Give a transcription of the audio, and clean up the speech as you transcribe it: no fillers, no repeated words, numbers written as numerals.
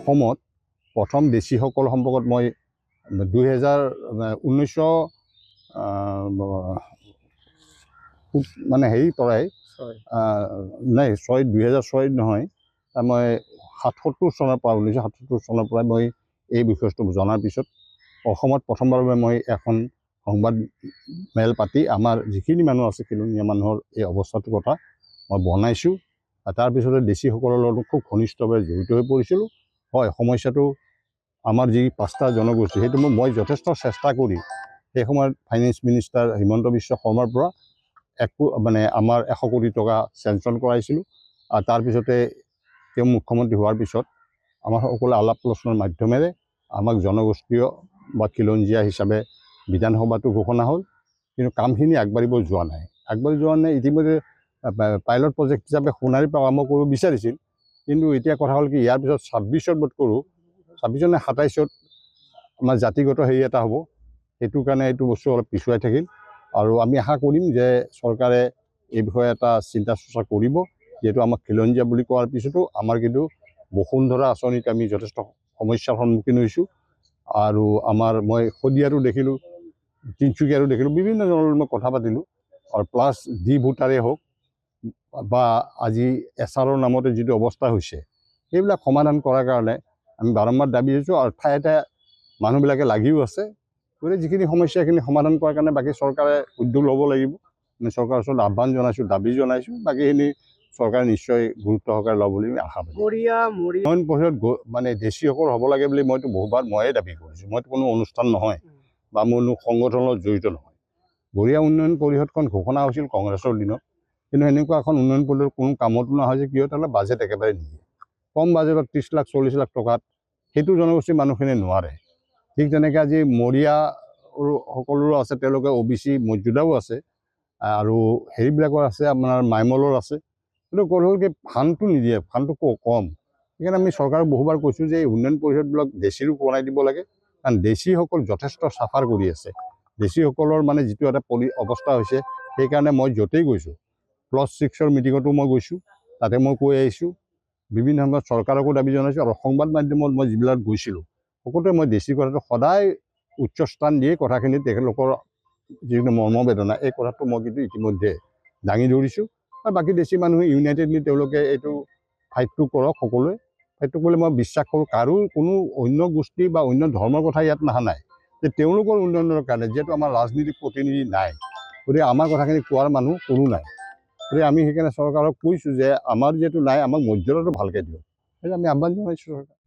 অসমত প্ৰথম দেশীসকল সম্পৰ্কত মই 2019 মানে হেৰি পৰাই নাই 2006 নহয়, মই 77 চনৰ পৰা 1977 চনৰ পৰাই মই এই বিষয়টো জনাৰ পিছত অসমত প্ৰথমবাৰৰ বাবে মই এখন সংবাদ মেল পাতি আমাৰ যিখিনি মানুহ আছে খিলঞ্জীয়া মানুহৰ এই অৱস্থাটোৰ কথা মই বনাইছোঁ। তাৰপিছতে দেশীসকলৰ লগত খুব ঘনিষ্ঠভাৱে জড়িত হৈ পৰিছিলোঁ। হয়, সমস্যাটো আমাৰ যি 5টা জনগোষ্ঠী সেইটো মই যথেষ্ট চেষ্টা কৰি সেই সময়ত ফাইনেন্স মিনিষ্টাৰ হিমন্ত বিশ্ব শৰ্মাৰ পৰা আমাৰ 100 কোটি টকা চেংচন কৰাইছিলোঁ। আৰু তাৰপিছতে তেওঁ মুখ্যমন্ত্ৰী হোৱাৰ পিছত আমাৰ সকলো আলাপ আলোচনাৰ মাধ্যমেৰে আমাক জনগোষ্ঠীয় বা খিলঞ্জীয়া হিচাপে বিধানসভাটো ঘোষণা হ'ল, কিন্তু কামখিনি আগবাঢ়িব যোৱা নাই। ইতিমধ্যে পাইলট প্ৰজেক্ট হিচাপে সোণাৰীত আৰম্ভ কৰিব বিচাৰিছিল, কিন্তু এতিয়া কথা হ'ল কি ইয়াৰ পিছত 26ত বোধ কৰোঁ 26 নে 27ত আমাৰ জাতিগত হেৰি এটা হ'ব, সেইটো কাৰণে এইটো বস্তু অলপ পিছুৱাই থাকিল। আৰু আমি আশা কৰিম যে চৰকাৰে এই বিষয়ে এটা চিন্তা চৰ্চা কৰিব, যিহেতু আমাক খিলঞ্জীয়া বুলি কোৱাৰ পিছতো আমাৰ কিন্তু বসুন্ধৰা আঁচনিত আমি যথেষ্ট সমস্যাৰ সন্মুখীন হৈছোঁ। আৰু মই শদিয়াতো দেখিলোঁ, তিনিচুকীয়াতো দেখিলোঁ, বিভিন্ন জনৰ মই কথা পাতিলোঁ। আৰু প্লাছ ডি ভোটাৰেই হওক বা আজি এছাৰৰ নামতে যিটো অৱস্থা হৈছে সেইবিলাক সমাধান কৰাৰ কাৰণে আমি বাৰম্বাৰ দাবী দিছোঁ। আৰু ঠায়ে ঠায়ে মানুহবিলাকে লাগিও আছে। গতিকে যিখিনি সমস্যা সেইখিনি সমাধান কৰাৰ কাৰণে বাকী চৰকাৰে উদ্যোগ ল'ব লাগিব। আমি চৰকাৰৰ ওচৰত আহ্বান জনাইছোঁ, দাবী জনাইছোঁ। বাকীখিনি চৰকাৰে নিশ্চয় গুৰুত্ব সহকাৰে ল'ব বুলি আশা কৰোঁ। উন্নয়ন পৰিষদ মানে দেশীসকল হ'ব লাগে বুলি মইতো বহুবাৰ ময়ে দাবী কৰিছোঁ। মইতো কোনো অনুষ্ঠান নহয় বা মোৰ সংগঠনত জড়িত নহয়। গড়িয়া উন্নয়ন পৰিষদখন ঘোষণা হৈছিল কংগ্ৰেছৰ দিনত, কিন্তু এনেকুৱা এখন উন্নয়ন পৰিষদ কোনো কামতো নহয় যে কিয় তালৈ বাজেট একেবাৰে নিদিয়ে। কম বাজেটত 30 লাখ 40 লাখ টকাত সেইটো জনগোষ্ঠীৰ মানুহখিনিয়ে নোৱাৰে। ঠিক তেনেকৈ আজি মৰিয়া সকলোৰো আছে, তেওঁলোকে OBC মৰ্যাদাও আছে আৰু হেৰিবিলাকৰ আছে, আপোনাৰ মাইমলৰ আছে, কিন্তু ক'লোকে ফাণ্ডটো নিদিয়ে, ফাণ্ডটো কম। সেইকাৰণে আমি চৰকাৰক বহুবাৰ কৈছোঁ যে এই উন্নয়ন পৰিষদবিলাক দেশীৰো বনাই দিব লাগে, কাৰণ দেশীসকল যথেষ্ট চাফাৰ কৰি আছে। দেশীসকলৰ মানে যিটো এটা অৱস্থা হৈছে, সেইকাৰণে মই য'তেই গৈছোঁ, ক্লজ 6ৰ মিটিঙতো মই গৈছোঁ, তাতে মই কৈ আহিছোঁ, বিভিন্ন সময়ত চৰকাৰকো দাবী জনাইছোঁ। আৰু সংবাদ মাধ্যমত মই যিবিলাক গৈছিলোঁ সকলোতে মই দেশী কথাটো সদায় উচ্চ স্থান দিয়ে কথাখিনি তেখেতলোকৰ যিটো মৰ্মবেদনা এই কথাটো মই কিন্তু ইতিমধ্যে দাঙি ধৰিছোঁ। আৰু বাকী দেশী মানুহে ইউনাইটেডলি তেওঁলোকে এইটো ফাইটটো কৰক, সকলোৱে ফাইটটো কৰিলে মই বিশ্বাস কৰোঁ কাৰো কোনো অন্য গোষ্ঠী বা অন্য ধৰ্মৰ কথা ইয়াত অহা নাই, যে তেওঁলোকৰ উন্নয়নৰ কাৰণে, যিহেতু আমাৰ ৰাজনীতিক প্ৰতিনিধি নাই, গতিকে আমাৰ কথাখিনি কোৱাৰ মানুহ কোনো নাই। গতিকে আমি সেইকাৰণে চৰকাৰক কৈছোঁ যে আমাৰ যিহেতু নাই, আমাক মৰ্যাদাটো ভালকৈ দিয়ক। সেইটো আমি আহ্বান জনাইছোঁ চৰকাৰক।